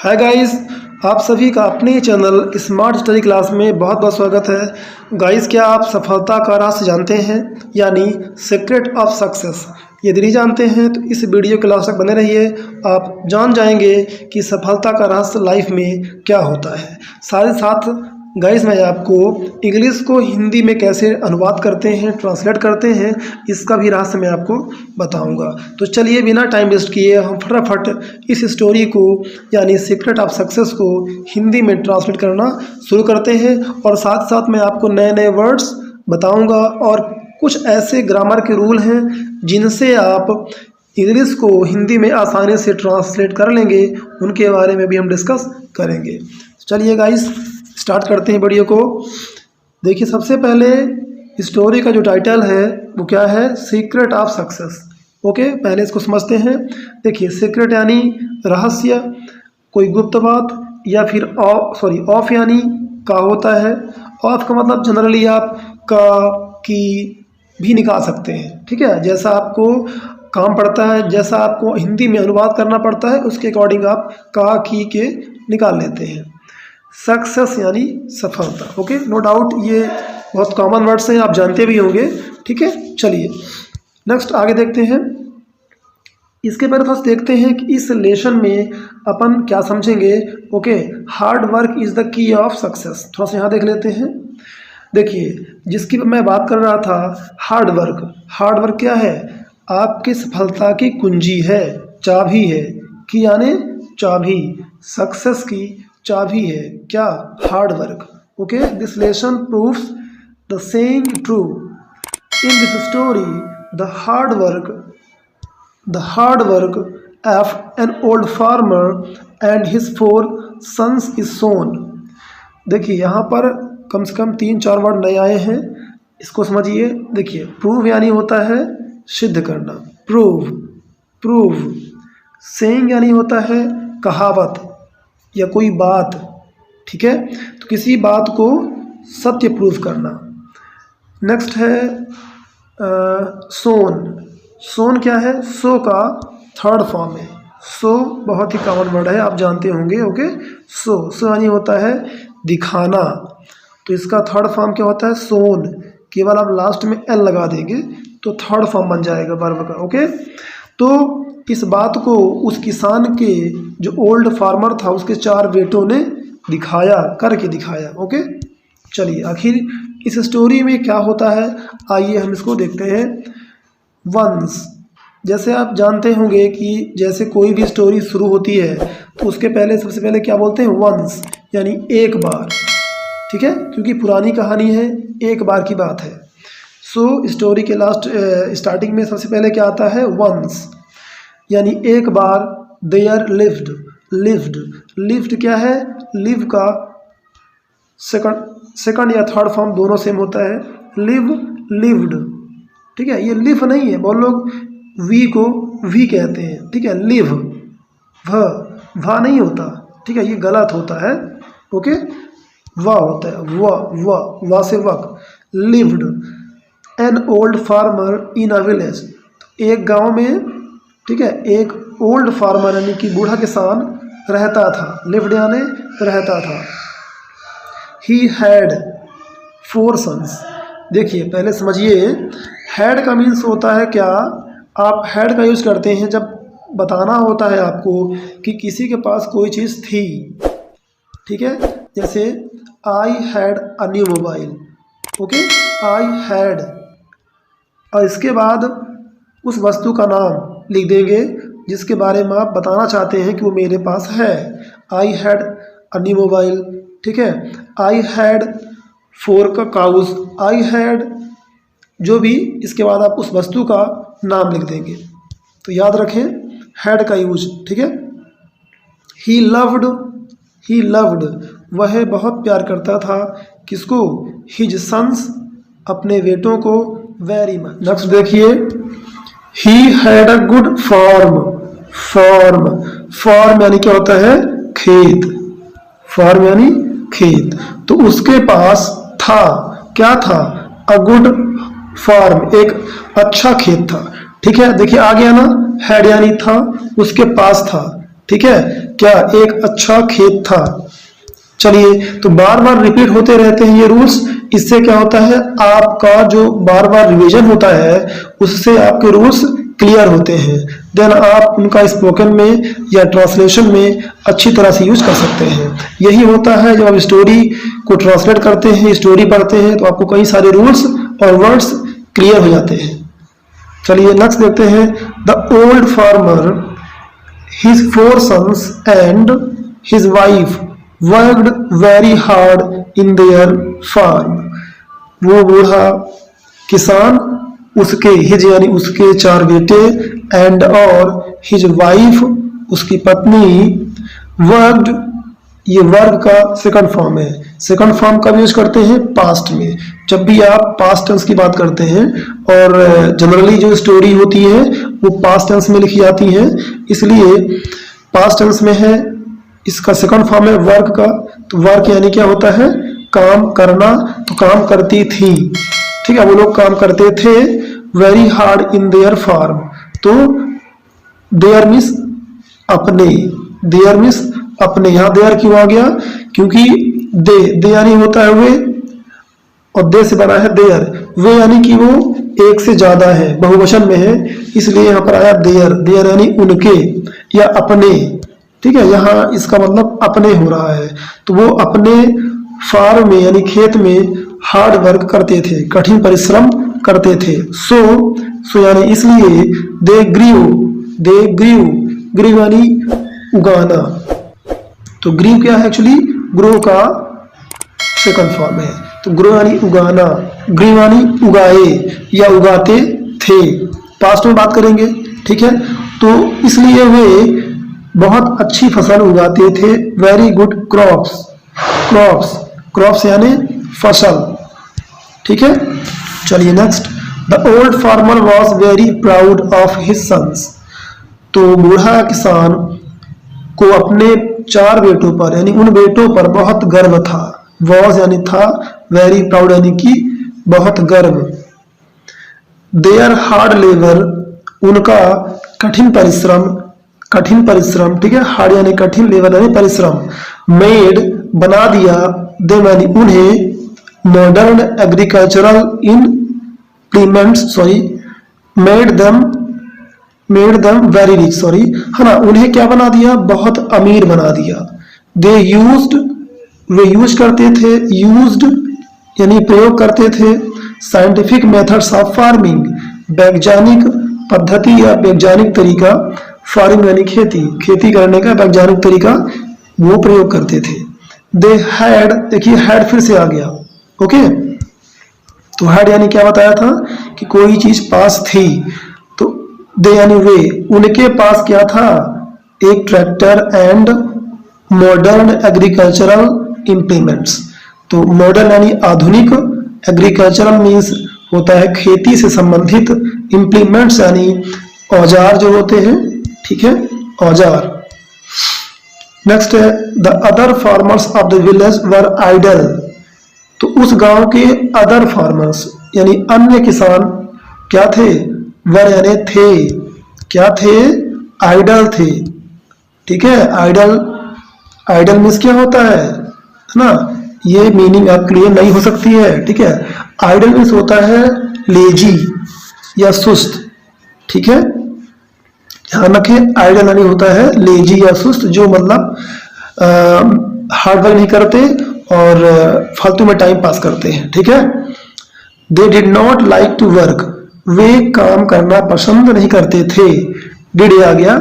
Hi guys, आप सभी का अपने चैनल स्मार्ट स्टडी क्लास में बहुत बहुत स्वागत है। गाइस, क्या आप सफलता का रहस्य जानते हैं, यानी सीक्रेट ऑफ सक्सेस? यदि नहीं जानते हैं तो इस वीडियो के लास्ट तक बने रहिए। आप जान जाएंगे कि सफलता का रहस्य लाइफ में क्या होता है। साथ ही साथ गाइस, मैं आपको इंग्लिश को हिंदी में कैसे अनुवाद करते हैं, ट्रांसलेट करते हैं, इसका भी रहस्य मैं आपको बताऊंगा। तो चलिए बिना टाइम वेस्ट किए हम फटाफट इस स्टोरी को यानी सीक्रेट ऑफ सक्सेस को हिंदी में ट्रांसलेट करना शुरू करते हैं। और साथ साथ मैं आपको नए नए वर्ड्स बताऊंगा और कुछ ऐसे ग्रामर के रूल हैं जिनसे आप इंग्लिश को हिंदी में आसानी से ट्रांसलेट कर लेंगे, उनके बारे में भी हम डिस्कस करेंगे। चलिए गाइस, स्टार्ट करते हैं वीडियो को। देखिए, सबसे पहले स्टोरी का जो टाइटल है वो क्या है? Secret of success. ओके, पहले इसको समझते हैं। देखिए, सीक्रेट यानी रहस्य, कोई गुप्त बात, या फिर ऑफ यानी का होता है। ऑफ का मतलब जनरली आप का की भी निकाल सकते हैं, ठीक है। जैसा आपको काम पड़ता है, जैसा आपको हिंदी में अनुवाद करना पड़ता है, उसके अकॉर्डिंग आप का की के निकाल लेते हैं। सक्सेस यानी सफलता। ओके, नो डाउट ये बहुत कॉमन वर्ड्स हैं, आप जानते भी होंगे, ठीक है। चलिए नेक्स्ट आगे देखते हैं। इसके पहले फर्स्ट देखते हैं कि इस लेसन में अपन क्या समझेंगे। Okay, hard work is the key of success. थोड़ा सा यहाँ देख लेते हैं। देखिए, जिसकी मैं बात कर रहा था, हार्ड वर्क क्या है? आपकी सफलता की कुंजी है, चाबी है। की यानी चाबी, सक्सेस की चाबी है क्या? Hard work. Okay, this lesson proves the saying true. In this story the hard work of an old farmer and his 4 sons is shown. देखिए, यहाँ पर कम से कम 3-4 वर्ड नए आए हैं, इसको समझिए। देखिए, प्रूव यानी होता है सिद्ध करना, प्रूव। सेइंग यानी होता है कहावत या कोई बात, ठीक है। तो किसी बात को सत्य प्रूव करना। नेक्स्ट है सोन क्या है? सो का थर्ड फॉर्म है। सो बहुत ही कॉमन वर्ड है, आप जानते होंगे। ओके, सो यानी होता है दिखाना, तो इसका थर्ड फॉर्म क्या होता है? सोन। केवल आप लास्ट में एल लगा देंगे तो थर्ड फॉर्म बन जाएगा वर्ब का। ओके, तो इस बात को उस किसान के जो ओल्ड फार्मर था, उसके 4 बेटों ने करके दिखाया। ओके, चलिए आखिर इस स्टोरी में क्या होता है, आइए हम इसको देखते हैं। वंस, जैसे आप जानते होंगे कि जैसे कोई भी स्टोरी शुरू होती है तो उसके पहले सबसे पहले क्या बोलते हैं? वंस, यानी एक बार, ठीक है, क्योंकि पुरानी कहानी है, एक बार की बात है। सो स्टोरी के स्टार्टिंग में सबसे पहले क्या आता है? वंस, यानी एक बार। देयर लिव्ड क्या है? लिव का सेकंड या थर्ड फॉर्म दोनों सेम होता है। लिव्ड, ठीक है। ये लिव नहीं है, बहुत लोग वी को वी कहते हैं, ठीक है। लिव भा नहीं होता, ठीक है, ये गलत होता है। ओके, वा होता है, वा से वक। Lived N old farmer in a village, एक गांव में, ठीक है, एक ओल्ड फार्मर यानी कि बूढ़ा किसान रहता था। लिव्ड यानी रहता था। He had 4 sons। देखिए, पहले समझिए, हैड का मीन्स होता है क्या? आप हैड का यूज़ करते हैं जब बताना होता है आपको कि किसी के पास कोई चीज़ थी, ठीक है। जैसे आई had a new mobile. Okay, I had, और इसके बाद उस वस्तु का नाम लिख देंगे जिसके बारे में आप बताना चाहते हैं कि वो मेरे पास है। I had a new mobile, ठीक है। I had 4 cows, I had, जो भी, इसके बाद आप उस वस्तु का नाम लिख देंगे। तो याद रखें हैड का यूज, ठीक है। ही लव्ड, वह बहुत प्यार करता था। किसको? हिज सन्स, अपने बेटों को, वेरी मच। नेक्स्ट देखिए, he had a good form यानी क्या होता है? खेत। फॉर्म यानी खेत, तो उसके पास था, क्या था? अ गुड फॉर्म, एक अच्छा खेत था, ठीक है। देखिए आ गया ना, हैड यानी था, उसके पास था, ठीक है, क्या एक अच्छा खेत था। चलिए, तो बार बार रिपीट होते रहते हैं ये रूल्स। इससे क्या होता है, आपका जो बार बार रिवीजन होता है उससे आपके रूल्स क्लियर होते हैं। देन आप उनका स्पोकन में या ट्रांसलेशन में अच्छी तरह से यूज कर सकते हैं। यही होता है जब आप स्टोरी को ट्रांसलेट करते हैं, स्टोरी पढ़ते हैं, तो आपको कई सारे रूल्स और वर्ड्स क्लियर हो जाते हैं। चलिए नेक्स्ट देखते हैं। The old farmer, his 4 sons and his wife worked very hard in their farm। वो बूढ़ा किसान, उसके हिज यानी उसके 4 बेटे, एंड और हिज वाइफ उसकी पत्नी, वर्कड, ये वर्ग का सेकंड फॉर्म है। सेकंड फॉर्म कब यूज करते हैं, पास्ट में। जब भी आप पास्ट टेंस की बात करते हैं, और जनरली जो स्टोरी होती है वो पास्ट टेंस में लिखी जाती है, इसलिए पास्ट टेंस में है। इसका सेकंड फॉर्म है वर्क का। तो वर्क यानी क्या होता है, काम करना। तो काम करती थी, ठीक है, वो लोग काम करते थे। Very hard in their farm, तो देयर मीन्स अपने, देयर मीन्स अपने। यहाँ देयर क्यों आ गया, क्योंकि दे यानी होता है वे, और दे से बना है देयर। वे यानी कि वो एक से ज्यादा है, बहुवचन में है, इसलिए यहाँ पर आया देयर। देयर यानी उनके या अपने, ठीक है, यहाँ इसका मतलब अपने हो रहा है। तो वो अपने फार्म में यानी खेत में हार्ड वर्क करते थे, कठिन परिश्रम करते थे। सो यानी इसलिए दे ग्रीव, ग्रीव यानी उगाना। तो ग्रीव क्या है, एक्चुअली ग्रो का सेकंड फॉर्म है। तो ग्रो यानी उगाना, ग्रीव यानी उगाए या उगाते थे। पास्ट में बात करेंगे, ठीक है। तो इसलिए वे बहुत अच्छी फसल उगाते थे। वेरी गुड क्रॉप्स यानी फसल, ठीक है। चलिए next. The old farmer was very proud of his sons. तो बूढ़ा किसान को अपने 4 बेटों पर यानी उन बेटों पर बहुत गर्व था। वॉज यानी था, वेरी प्राउड यानी कि बहुत गर्व। देयर हार्ड लेबर, उनका कठिन परिश्रम, ठीक है। हार्ड यानी कठिन, लेबर यानी परिश्रम। मेड बना दिया, देम यानी उन्हें, modern agricultural implements, made them very rich, है ना। उन्हें क्या बना दिया, बहुत अमीर बना दिया। वे यूज करते थे, यूज्ड यानी प्रयोग करते थे। साइंटिफिक मेथड्स ऑफ फार्मिंग, वैज्ञानिक पद्धति या वैज्ञानिक तरीका। फार्मिंग यानी खेती करने का वैज्ञानिक तरीका वो प्रयोग करते थे। दे हैड, देखिए हैड फिर से आ गया, ओके। तो हैड यानी क्या बताया था कि कोई चीज पास थी। तो दे यानी वे, उनके पास क्या था, एक tractor and modern agricultural implements. तो मॉडर्न यानी आधुनिक, एग्रीकल्चरल मीन्स होता है खेती से संबंधित, इम्प्लीमेंट्स यानी औजार जो होते हैं, ठीक है, औजार। नेक्स्ट है, the other farmers of the village were idle. तो उस गांव के अदर फार्मर्स यानी अन्य किसान क्या थे, वर यानी थे, क्या थे, आइडल थे, ठीक है। आइडल मीन्स क्या होता है ना, ये मीनिंग आपके लिए नहीं हो सकती है, ठीक है। आइडल मीन्स होता है लेजी या सुस्त, ठीक है। ध्यान रखें, आइडल यानी होता है लेजी या सुस्त, जो मतलब हार्ड वर्क नहीं करते और फालतू में टाइम पास करते हैं, ठीक है। They did not like to work, वे काम करना पसंद नहीं करते थे। डिड आ गया,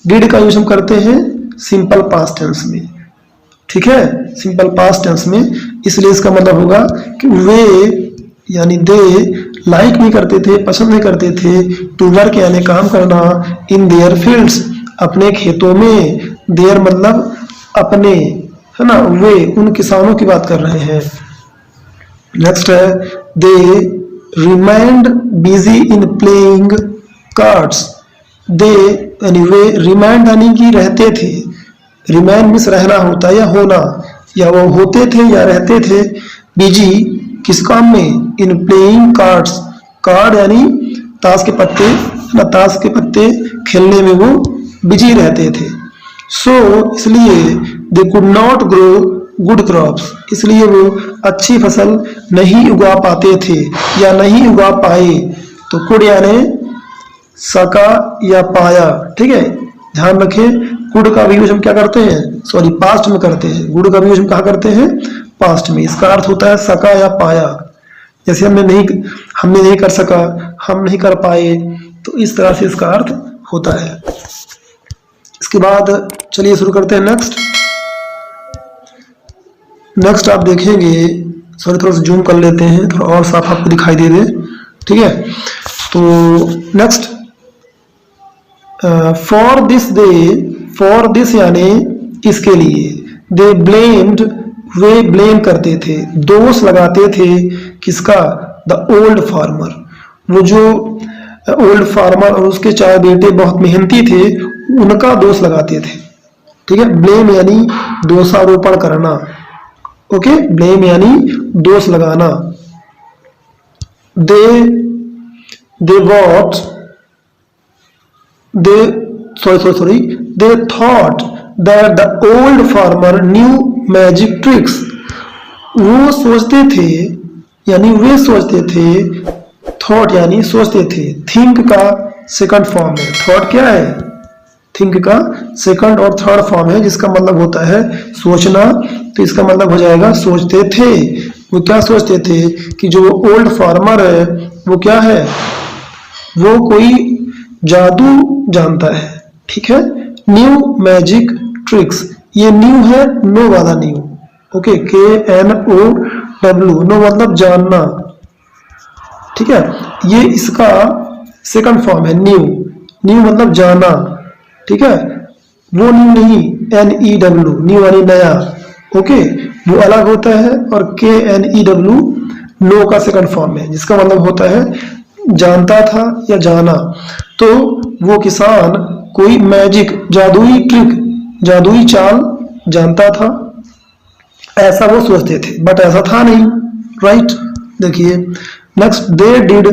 डिड का यूज हम करते हैं सिंपल पास्ट टेंस में, ठीक है, सिंपल पास्ट टेंस में। इसलिए इसका मतलब होगा कि वे यानी दे लाइक नहीं करते थे, पसंद नहीं करते थे, टू वर्क यानी काम करना, इन देयर फील्ड्स अपने खेतों में, देयर मतलब अपने, है ना, वे उन किसानों की बात कर रहे हैं। नेक्स्ट है, they remained busy in playing cards. They यानी वे, रिमेंड यानी कि रहते थे, रिमेन मीन्स रहना होता है या होना, या वो होते थे या रहते थे बिजी किस काम में, इन प्लेइंग कार्ड्स। कार्ड यानी ताश के पत्ते, ना, ताश के पत्ते खेलने में वो बिजी रहते थे। सो इसलिए they could not grow good crops, इसलिए वो अच्छी फसल नहीं उगा पाते थे या नहीं उगा पाए। तो कुड यानी सका या पाया, ठीक है, ध्यान रखें। कुड का भी यूज हम क्या करते हैं, सॉरी पास्ट में करते हैं। गुड का भी यूज हम कहाँ करते हैं, पास्ट में। इसका अर्थ होता है सका या पाया। जैसे हमने नहीं कर सका, हम नहीं कर पाए, तो इस तरह से इसका अर्थ होता है। इसके बाद चलिए शुरू करते हैं नेक्स्ट आप देखेंगे, सॉरी थोड़ा सा जूम कर लेते हैं, थोड़ा और साफ आपको दिखाई दे दे, ठीक है। तो नेक्स्ट, फॉर दिस यानी इसके लिए, दे ब्लेम्ड वे ब्लेम करते थे, दोष लगाते थे किसका, द ओल्ड फार्मर, वो जो ओल्ड फार्मर और उसके 4 बेटे बहुत मेहनती थे उनका दोष लगाते थे, ठीक है। ब्लेम यानी दोषारोपण करना, ओके, ब्लेम यानी दोष लगाना। they thought that the old farmer knew magic tricks, वो सोचते थे यानी वे सोचते थे, थॉट यानी सोचते थे, थिंक का सेकंड फॉर्म है। थॉट क्या है, थिंक का सेकंड और थर्ड फॉर्म है, जिसका मतलब होता है सोचना। तो इसका मतलब हो जाएगा सोचते थे। वो क्या सोचते थे कि जो ओल्ड फार्मर है वो क्या है, वो कोई जादू जानता है, ठीक है। न्यू मैजिक ट्रिक्स, ये न्यू है नो वाला न्यू, ओके, KNOW, नो मतलब जानना, ठीक है। ये इसका सेकंड फॉर्म है न्यू मतलब जाना, ठीक है। वो न्यू नहीं, NEW, न्यू यानी नया, ओके, वो अलग होता है। और KNEW नो का सेकंड फॉर्म है, जिसका मतलब होता है जानता था या जाना। तो वो किसान कोई मैजिक जादुई ट्रिक, जादुई चाल जानता था, ऐसा वो सोचते थे, बट ऐसा था नहीं, राइट। देखिए next, they did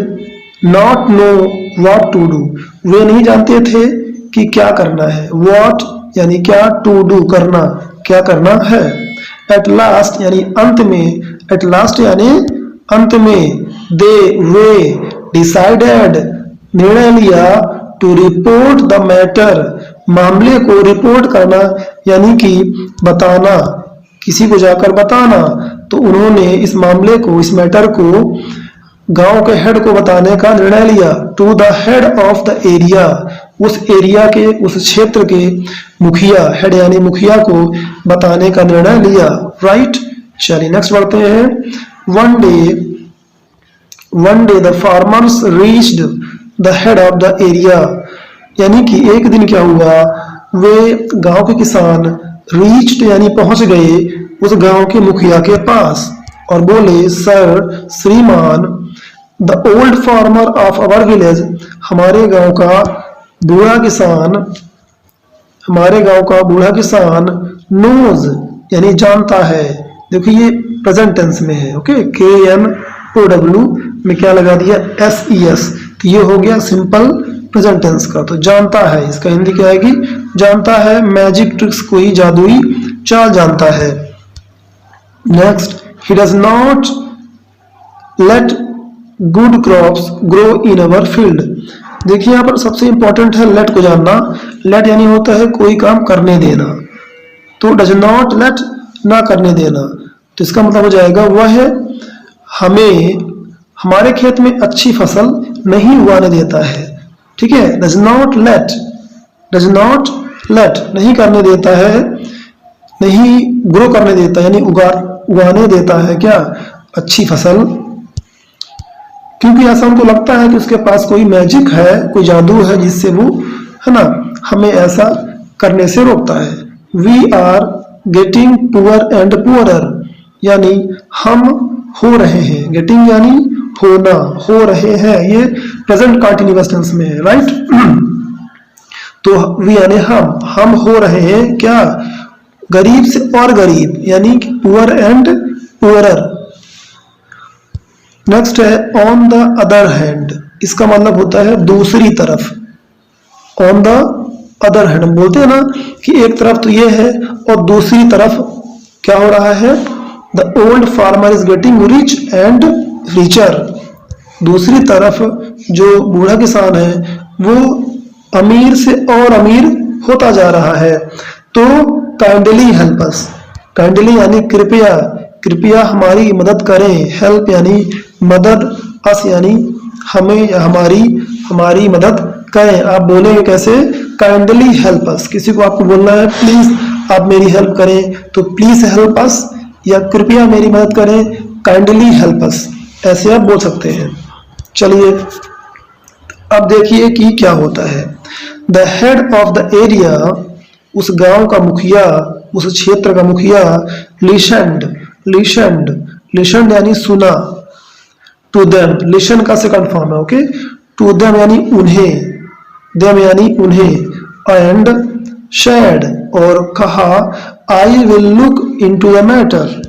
not know what to do, वे नहीं जानते थे कि क्या करना है। व्हाट यानी क्या, टू डू करना, क्या करना है। एट लास्ट यानी अंत में, एट लास्ट यानी अंत में। वे डिसाइडेड निर्णय लिया, टू रिपोर्ट द मैटर, मामले को रिपोर्ट करना यानी कि बताना, किसी को जाकर बताना। तो उन्होंने इस मामले को, इस मैटर को गांव के हेड को बताने का निर्णय लिया। To the head of the area, उस एरिया के, उस क्षेत्र के मुखिया, हेड यानी मुखिया को बताने का निर्णय लिया, राइट। चलिए नेक्स्ट बढ़ते हैं। One day the farmers reached the head of the area, यानी कि एक दिन क्या हुआ, वे गांव के किसान रीच्ड यानी पहुंच गए उस गांव के मुखिया के पास और बोले, सर, श्रीमान, the old farmer of our village, हमारे गांव का बूढ़ा किसान नोज यानी जानता है। देखिए ये प्रेजेंट टेंस में है, ओके, KNOW में क्या लगा दिया, SES, तो ये हो गया सिंपल प्रेजेंट टेंस का। तो जानता है, इसका हिंदी क्या आएगी, जानता है, मैजिक ट्रिक्स, कोई जादुई चाल जानता है। Next, he does not let good crops grow in our field, देखिए यहाँ पर सबसे इंपॉर्टेंट है लेट को जानना। लेट यानी होता है कोई काम करने देना, तो डज नॉट लेट ना करने देना, तो इसका मतलब हो जाएगा वह हमें हमारे खेत में अच्छी फसल नहीं उगाने देता है, ठीक है। डज नॉट लेट नहीं करने देता है, नहीं ग्रो करने देता यानी उगाने देता है क्या, अच्छी फसल, क्योंकि ऐसा हमको लगता है कि उसके पास कोई मैजिक है, कोई जादू है, जिससे वो, है ना, हमें ऐसा करने से रोकता है। We are getting poor and poorer, यानी हम हो रहे हैं, गेटिंग यानी होना, हो रहे हैं, ये प्रेजेंट कंटीन्यूअस टेंस में है, राइट। तो वी यानी हम हो रहे हैं क्या, गरीब से और गरीब, यानी पुअर एंड पुअरर। नेक्स्ट है ऑन द अदर हैंड, इसका मतलब होता है दूसरी तरफ। ऑन द अदर हैंड, हम बोलते हैं ना कि एक तरफ तो ये है और दूसरी तरफ क्या हो रहा है, the old farmer is getting rich and richer, दूसरी तरफ जो बूढ़ा किसान है वो अमीर से और अमीर होता जा रहा है। तो काइंडली हेल्प अस, काइंडली यानी कृपया, कृपया हमारी मदद करें, हेल्प यानी मदद, अस यानी हमें या हमारी, हमारी मदद करें। आप बोलेंगे कैसे, काइंडली हेल्प अस, किसी को आपको बोलना है प्लीज आप मेरी हेल्प करें तो प्लीज हेल्प अस, या कृपया मेरी मदद करें, काइंडली हेल्प अस, ऐसे आप बोल सकते हैं। चलिए अब देखिए कि क्या होता है। The head of the area, उस गांव का मुखिया, उस क्षेत्र का मुखिया, लिशनड, लिशनड, लिशनड यानी सुना, टू देम, लिशन का सेकंड फॉर्म है, ओके, टू देम यानी उन्हें, देम यानी उन्हें, एंड शेड और कहा, I will look into the matter,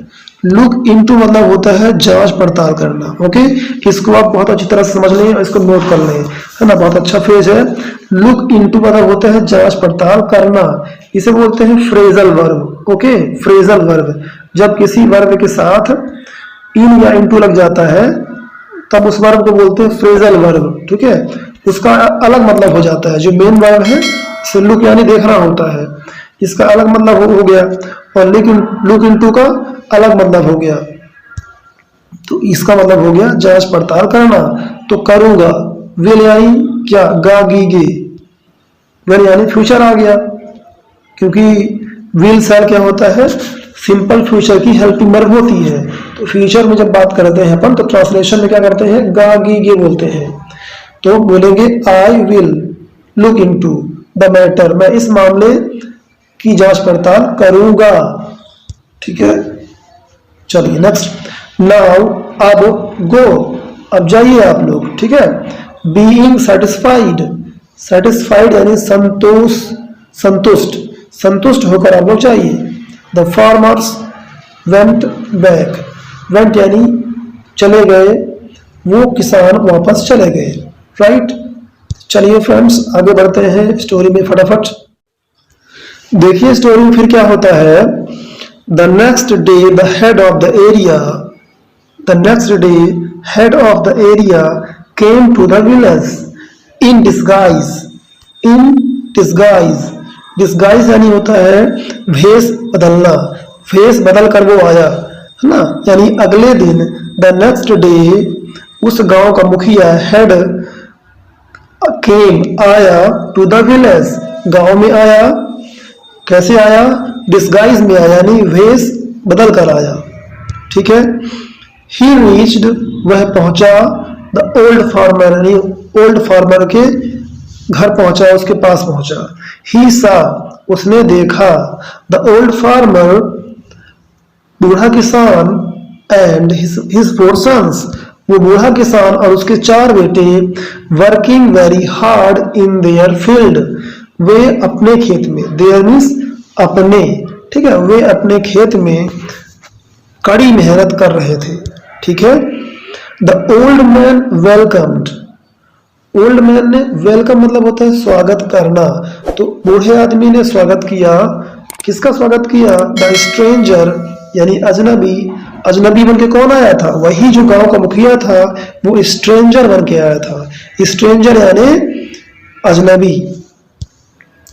look into मतलब होता है जांच पड़ताल करना, ओके, इसको आप बहुत अच्छी तरह से समझ लें और इसको नोट कर लें, है ना, बहुत अच्छा फ्रेज है। लुक इनटू मतलब होता है जांच पड़ताल करना, इसे बोलते हैं phrasal verb, okay, phrasal verb, जब किसी वर्ब के साथ इन या इनटू लग जाता है तब उस वर्ब को बोलते हैं फ्रेजल वर्ब, ठीक है, उसका अलग मतलब हो जाता है। जो मेन वर्ब है इसे लुक यानी देखना होता है, इसका अलग मतलब हो गया, और लेकिन लुक इनटू का अलग मतलब हो गया, तो इसका मतलब हो गया जांच पड़ताल करना। तो करूंगा, विल यानी क्या, गा गी गे, विल यानी फ्यूचर आ गया, क्योंकि विल शैल क्या होता है, सिंपल फ्यूचर की हेल्पिंग वर्ब होती है। तो फ्यूचर में जब बात करते हैं अपन तो ट्रांसलेशन में क्या करते हैं, गा गी गे बोलते हैं। तो बोलेंगे I will look into the matter, मैं इस मामले की जांच पड़ताल करूंगा, ठीक है। चलिए नेक्स्ट, नाउ अब गो, अब जाइए आप लोग, ठीक है। बीइंग सेटिस्फाइड, सेटिस्फाइड यानी संतोष, संतुष्ट, संतुष्ट होकर आप लोग जाइए। The farmers went back, went यानी चले गए, वो किसान वापस चले गए, राइट। चलिए फ्रेंड्स आगे बढ़ते हैं स्टोरी में फटाफट। देखिए स्टोरी में फिर क्या होता है। The next day the head of the area, the next day head of the area came to the village in disguise, in disguise, disguise यानी होता है भेष बदलना, भेष बदल कर वो आया, है ना, यानी अगले दिन। द नेक्स्ट डे उस गांव का मुखिया हेड केम आया, टू द विलेज गांव में आया, कैसे आया, डिस्गाइज में आया यानी वेश बदल कर आया, ठीक है। ही रीच्ड वह पहुंचा, द ओल्ड फार्मर यानी ओल्ड फार्मर के घर पहुंचा, उसके पास पहुंचा। ही सा उसने देखा, द ओल्ड फार्मर बूढ़ा किसान, एंड हिज फोर सन्स वो बूढ़ा किसान और उसके चार बेटे, working very hard in their field वे अपने खेत में, देयर मीन्स अपने, ठीक है, वे अपने खेत में कड़ी मेहनत कर रहे थे, ठीक है। The old man welcomed, old man ने, वेलकम मतलब होता है स्वागत करना, तो बूढ़े आदमी ने स्वागत किया, किसका स्वागत किया, द स्ट्रेंजर यानी अजनबी, अजनबी बन के कौन आया था, वही जो गांव का मुखिया था वो स्ट्रेंजर बन के आया था, स्ट्रेंजर यानी अजनबी,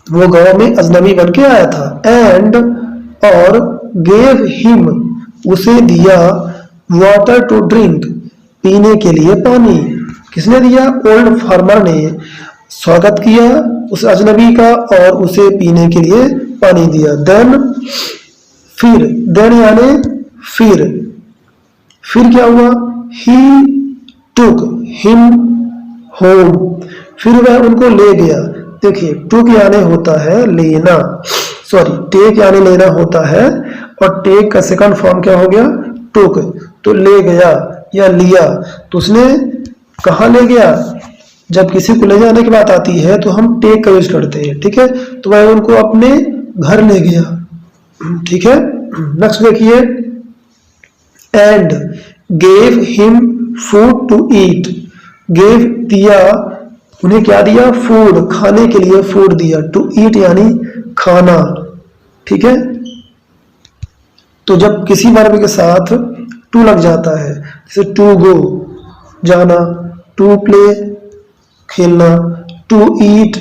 वो गांव में अजनबी बन के आया था। एंड और गेव हिम उसे दिया, वाटर टू ड्रिंक पीने के लिए पानी, किसने दिया, ओल्ड फार्मर ने स्वागत किया उस अजनबी का और उसे पीने के लिए पानी दिया। देन फिर, देन यानी फिर क्या हुआ, ही टुक हिम होम, फिर वह उनको ले गया। देखिए टुक यानी होता है लेना, सॉरी टेक यानी लेना होता है, और टेक का सेकंड फॉर्म क्या हो गया, टुक, तो ले गया या लिया। तो उसने कहाँ ले गया, जब किसी को ले जाने की बात आती है तो हम टेक का यूज करते हैं, ठीक है, तो वह उनको अपने घर ले गया, ठीक है। नेक्स्ट देखिए, and gave him food to eat, gave दिया उन्हें क्या दिया? फूड, खाने के लिए फूड दिया। टू ईट यानी खाना, ठीक है। तो जब किसी वर्ब के साथ टू लग जाता है, जैसे टू गो जाना, टू प्ले खेलना, टू ईट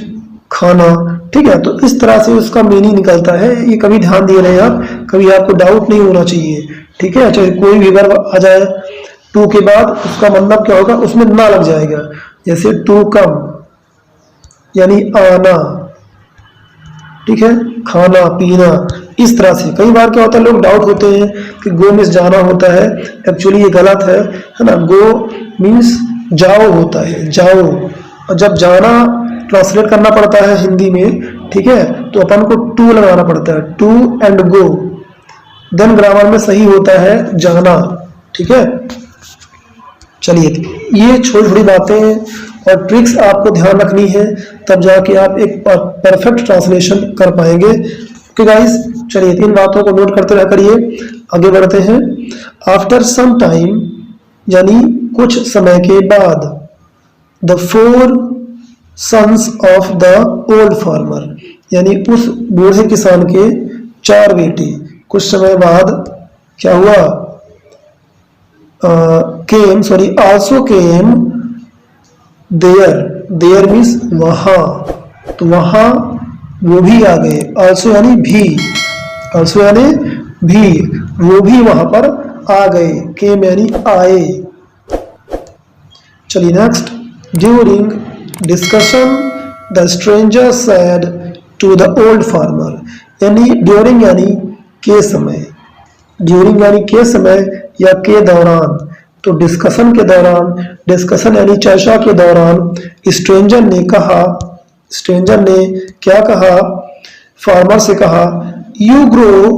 खाना, ठीक है। तो इस तरह से उसका मीनिंग निकलता है। ये कभी ध्यान दिए रहे आप, कभी आपको डाउट नहीं होना चाहिए, ठीक है। चाहे कोई भी वर्ब आ जाए टू के बाद, उसका मतलब क्या होगा? उसमें ना लग जाएगा। जैसे टू कम यानी आना, ठीक है, खाना पीना, इस तरह से। कई बार क्या होता है, लोग डाउट होते हैं कि गो मीन्स जाना होता है, एक्चुअली ये गलत है ना। गो मीन्स जाओ होता है, जाओ। और जब जाना ट्रांसलेट करना पड़ता है हिंदी में, ठीक है, तो अपन को टू लगाना पड़ता है, to and go, then grammar में सही होता है जाना, ठीक है। चलिए, ये छोटी छोटी बातें और ट्रिक्स आपको ध्यान रखनी है, तब जाके आप एक परफेक्ट ट्रांसलेशन कर पाएंगे। ओके गाइस, चलिए इन बातों को नोट करते रह करिए। आगे बढ़ते हैं। आफ्टर सम टाइम यानी कुछ समय के बाद, the 4 sons of the old farmer यानी उस बूढ़े किसान के 4 बेटे कुछ समय बाद क्या हुआ? also came there मीन्स वहां, तो वहां वो भी आ गए। also यानी भी, also यानी भी, वो भी वहां पर आ गए। came यानी आए। चलिए next. During discussion the stranger said to the old farmer यानी ड्यूरिंग यानी के समय, ड्यूरिंग यानी के समय या के दौरान। तो डिस्कशन के दौरान, डिस्कशन यानी चर्चा के दौरान स्ट्रेंजर ने कहा, स्ट्रेंजर ने क्या कहा? फार्मर से कहा, यू ग्रो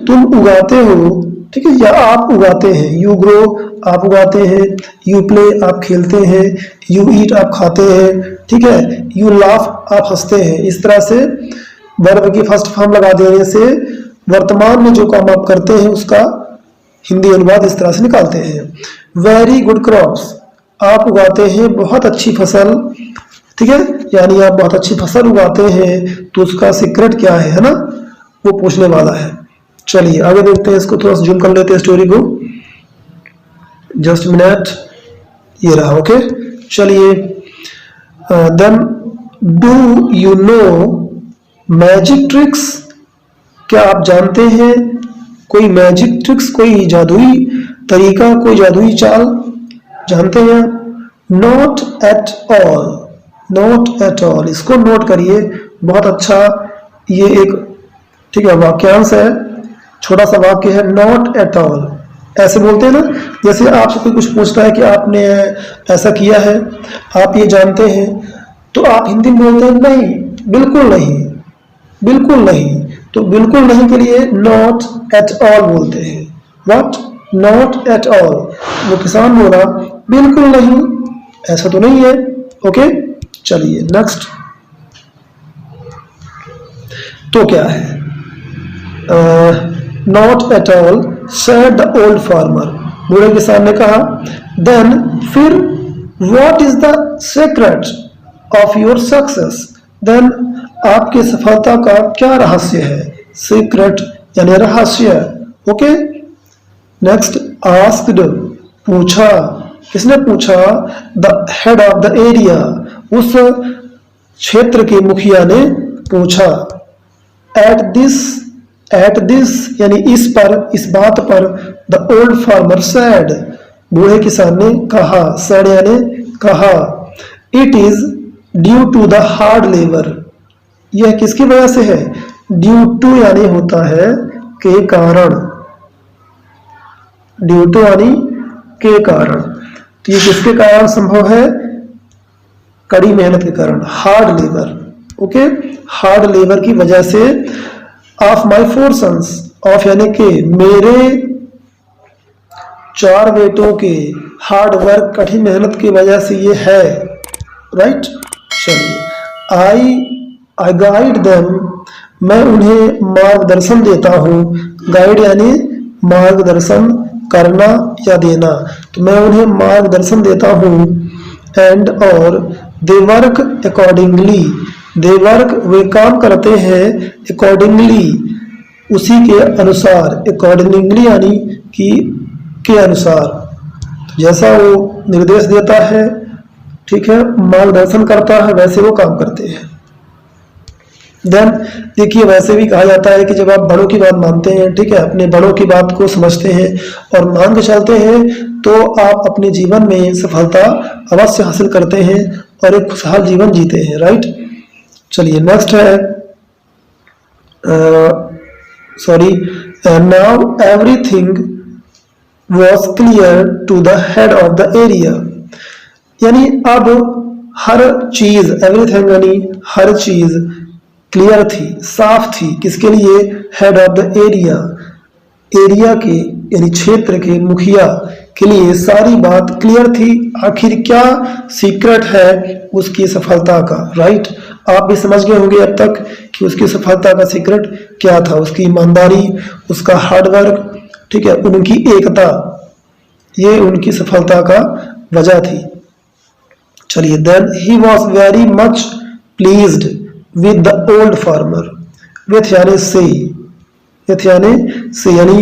तुम उगाते हो, ठीक है, या आप उगाते हैं। यू ग्रो आप उगाते हैं, यू प्ले आप खेलते हैं, यू ईट आप खाते हैं, ठीक है, यू लाफ आप हंसते हैं। इस तरह से वर्ब की फर्स्ट फॉर्म लगा देने से वर्तमान में जो काम आप करते हैं उसका हिंदी अनुवाद इस तरह से निकालते हैं। वेरी गुड क्रॉप्स आप उगाते हैं बहुत अच्छी फसल, ठीक है, यानी आप बहुत अच्छी फसल उगाते हैं। तो उसका सीक्रेट क्या है ना, वो पूछने वाला है। चलिए आगे देखते हैं, इसको थोड़ा सा जूम कर लेते हैं स्टोरी को, जस्ट मिनट, ये रहा। ओके, चलिए। Then do you know magic tricks क्या आप जानते हैं कोई मैजिक ट्रिक्स, कोई जादुई तरीका, कोई जादुई चाल जानते हैं? Not at all, not at all, इसको नोट करिए, बहुत अच्छा ये एक, ठीक है, वाक्यांश है, छोटा सा वाक्य है। नॉट एट ऑल ऐसे बोलते हैं ना, जैसे आपसे कोई कुछ पूछता है कि आपने ऐसा किया है, आप ये जानते हैं, तो आप हिंदी में बोलते हैं नहीं, बिल्कुल नहीं, बिल्कुल नहीं। तो बिल्कुल नहीं के लिए नॉट एट ऑल बोलते हैं। व्हाट? Not at all. वो किसान बोला बिल्कुल नहीं, ऐसा तो नहीं है। ओके, चलिए नेक्स्ट। तो क्या है? Not at all said the old farmer, बूढ़े किसान ने कहा। देन फिर what is the secret of your success, then आपकी सफलता का क्या रहस्य है? सीक्रेट यानी रहस्य। Okay, next. आस्क्ड पूछा, किसने पूछा? The head of the area, उस क्षेत्र के मुखिया ने पूछा। एट दिस यानी इस पर, इस बात पर। द ओल्ड फार्मर सेड, बूढ़े किसान ने कहा। सेड यानी कहा। It is due to the hard labour, यह किसकी वजह से है? ड्यू टू यानी होता है के कारण, ड्यू टू यानी के कारण। तो ये किसके कारण संभव है? कड़ी मेहनत के कारण, hard labour. Okay, hard labour की वजह से। ऑफ माई 4 सन्स, ऑफ यानी के, मेरे 4 बेटों के हार्ड वर्क, कठिन मेहनत की वजह से ये है। राइट, चलिए। आई गाइड देम, मैं उन्हें मार्गदर्शन देता हूँ। गाइड यानी मार्गदर्शन करना या देना, तो मैं उन्हें मार्गदर्शन देता हूँ। एंड और they work accordingly, they work वे काम करते हैं, अकॉर्डिंगली उसी के अनुसार, अकॉर्डिंगली यानी कि के अनुसार, जैसा वो निर्देश देता है, ठीक है, मार्गदर्शन करता है, वैसे वो काम करते हैं। देन देखिए, वैसे भी कहा जाता है कि जब आप बड़ों की बात मानते हैं, ठीक है, अपने बड़ों की बात को समझते हैं और मान के चलते हैं, तो आप अपने जीवन में सफलता अवश्य हासिल करते हैं और एक खुशहाल जीवन जीते हैं। राइट, चलिए नेक्स्ट है, sorry, now everything was clear to the head of the area, यानी अब हर चीज, एवरीथिंग यानी हर चीज क्लियर थी, साफ थी, किसके लिए? Head of the area, area के यानी क्षेत्र के मुखिया के लिए सारी बात क्लियर थी। आखिर क्या सीक्रेट है उसकी सफलता का? राइट, आप भी समझ गए होंगे अब तक कि उसकी सफलता का सीक्रेट क्या था। उसकी ईमानदारी, उसका हार्डवर्क, ठीक है, उनकी एकता, ये उनकी सफलता का वजह थी। चलिए, then he was very much pleased with the old farmer, with यानी से, विथ यानी से, यानी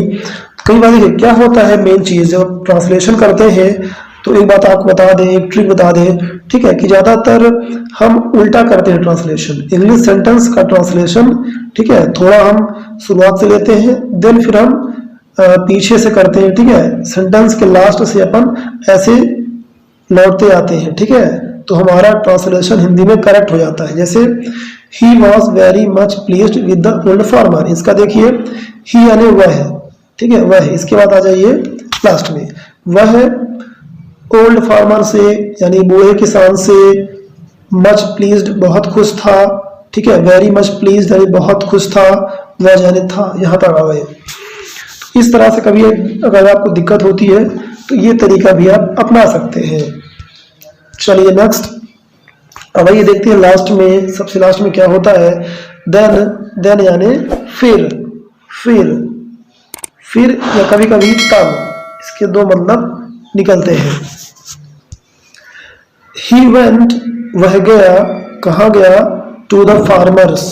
कई बार देखिए क्या होता है, मेन चीज जब ट्रांसलेशन करते हैं तो एक बात आपको बता दें, एक ट्रिक बता दें, ठीक है, कि ज्यादातर हम उल्टा करते हैं ट्रांसलेशन, इंग्लिश सेंटेंस का ट्रांसलेशन, ठीक है, थोड़ा हम शुरुआत से लेते हैं, देन फिर हम पीछे से करते हैं, ठीक है, सेंटेंस के लास्ट से अपन ऐसे लौटते आते हैं, ठीक है, तो हमारा ट्रांसलेशन हिंदी में करेक्ट हो जाता है। जैसे ही was very much pleased with the old farmer, इसका देखिए ही यानी वह, ठीक है, वह, इसके बाद आ जाइए लास्ट में, वह ओल्ड फार्मर से यानी बूढ़े किसान से, मच प्लीज्ड बहुत खुश था, ठीक है, वेरी मच प्लीज्ड यानी बहुत खुश था, वह यानी था, यहाँ तक आ गए। इस तरह से कभी अगर आपको दिक्कत होती है तो ये तरीका भी आप अपना सकते हैं। चलिए नेक्स्ट, अब ये देखते हैं लास्ट में, सबसे लास्ट में क्या होता है, देन, देन यानी फिर, फिर, फिर या कभी कभी तब, इसके दो मतलब निकलते हैं। ही वेंट, वह गया, कहाँ गया? टू द फार्मर्स,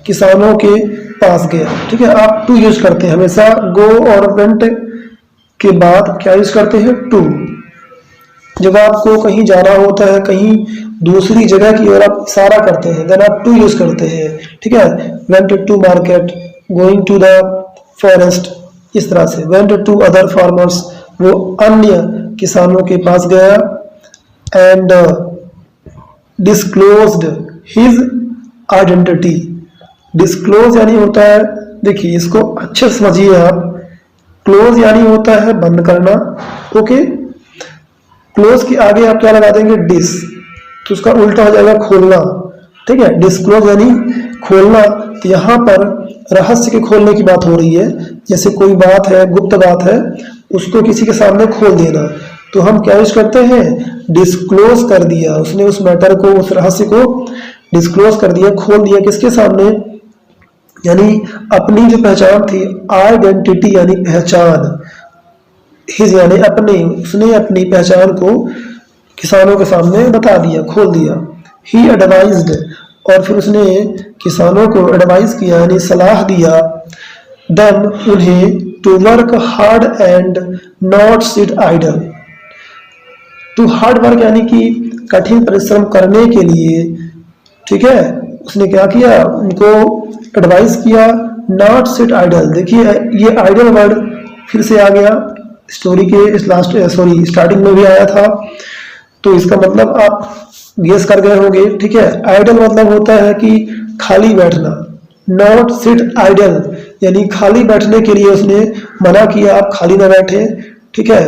किसानों के पास गया, ठीक है, आप टू यूज करते हैं हमेशा, गो और वेंट के बाद क्या यूज करते हैं? टू। जब आपको कहीं जाना होता है, कहीं दूसरी जगह की ओर आप इशारा करते हैं, देन आप टू यूज करते हैं, ठीक है, went to market, going to the forest, इस तरह से, वेंट टू अदर फार्मर्स, वो अन्य किसानों के पास गया, and disclosed his identity, disclose यानी होता है, देखिए इसको अच्छे से समझिए आप, क्लोज यानी होता है बंद करना, ओके, क्लोज के आगे आप क्या लगा देंगे? डिस, तो उसका उल्टा हो जाएगा खोलना, ठीक है, डिस्क्लोज यानी खोलना। तो यहाँ पर रहस्य के खोलने की बात हो रही है, जैसे कोई बात है, गुप्त बात है, उसको किसी के सामने खोल देना, तो हम क्या यूज करते हैं? डिस्क्लोज कर दिया, उसने उस मैटर को, उस रहस्य को डिस्क्लोज कर दिया, खोल दिया, किसके सामने? यानी अपनी जो पहचान थी, आइडेंटिटी यानी पहचान, हिज यानी अपने, उसने अपनी पहचान को किसानों के सामने बता दिया, खोल दिया। ही एडवाइज्ड, और फिर उसने किसानों को एडवाइस किया यानी सलाह दिया, देम उन्हें, to work hard and not sit idle, to hard work यानी कि कठिन परिश्रम करने के लिए, ठीक है, उसने क्या किया? उनको एडवाइस किया, नॉट सिट आइडल। देखिए ये आइडल वर्ड फिर से आ गया, स्टोरी के इस लास्ट, सॉरी स्टार्टिंग में भी आया था, तो इसका मतलब आप गेस कर गए होंगे, ठीक है। आइडल मतलब होता है कि खाली बैठना, नॉट सिट आइडल यानी खाली बैठने के लिए उसने मना किया, आप खाली ना बैठे, ठीक है,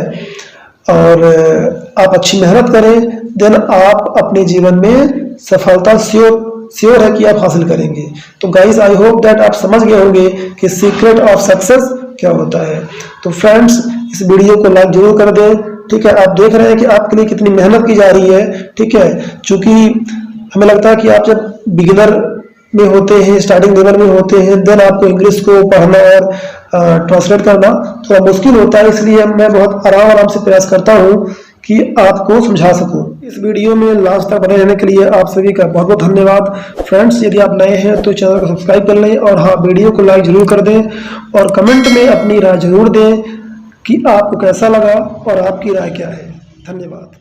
और आप अच्छी मेहनत करें, देन आप अपने जीवन में सफलता श्योर है कि आप हासिल करेंगे। तो गाइस आई होप दैट आप समझ गए होंगे कि सीक्रेट ऑफ सक्सेस क्या होता है। तो फ्रेंड्स इस वीडियो को लाइक जरूर कर दें, ठीक है। आप देख रहे हैं कि आपके लिए कितनी मेहनत की जा रही है, ठीक है, क्योंकि हमें लगता है कि आप जब बिगिनर में होते हैं, स्टार्टिंग लेवल में होते हैं, देन आपको इंग्लिश को पढ़ना और ट्रांसलेट करना थोड़ा मुश्किल होता है, इसलिए मैं बहुत आराम से प्रयास करता हूँ कि आपको समझा सकूँ। इस वीडियो में लास्ट तक बने रहने के लिए आप सभी का बहुत बहुत धन्यवाद। फ्रेंड्स, यदि आप नए हैं तो चैनल को सब्सक्राइब कर लें और हाँ, वीडियो को लाइक ज़रूर कर दें और कमेंट में अपनी राय ज़रूर दें कि आपको कैसा लगा और आपकी राय क्या है। धन्यवाद।